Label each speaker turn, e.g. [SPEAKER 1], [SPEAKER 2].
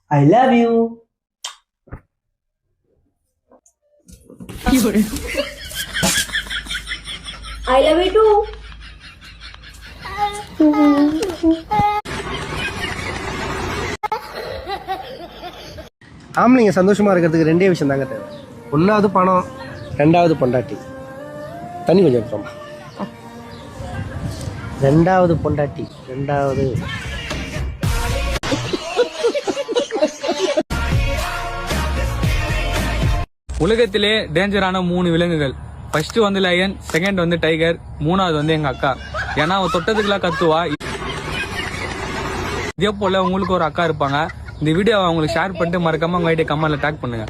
[SPEAKER 1] I love you.
[SPEAKER 2] I love you too.
[SPEAKER 3] ஆம்பளைங்க சந்தோஷமா இருக்கிறதுக்கு ரெண்டே விஷயம் தாங்க தேவை. ஒன்றாவது பணம், ரெண்டாவது பொண்டாட்டி. தண்ணி கொஞ்சம் எடுத்தோம். ரெண்டாவது பொண்டாட்டி, ரெண்டாவது
[SPEAKER 4] உலகத்திலே டேஞ்சரான 3 விலங்குகள். ஃபர்ஸ்ட் வந்து லயன், செகண்ட் வந்து டைகர், மூணாவது வந்து எங்க அக்கா. ஏன்னா அவ தொட்டதுக்குலாம் கத்துவா. இதே போல உங்களுக்கு ஒரு அக்கா இருப்பாங்க. இந்த வீடியோ அவங்களுக்கு ஷேர் பண்ணிட்டு மறக்காம உங்க ஐடியா கமெண்ட்ல டேக் பண்ணுங்க.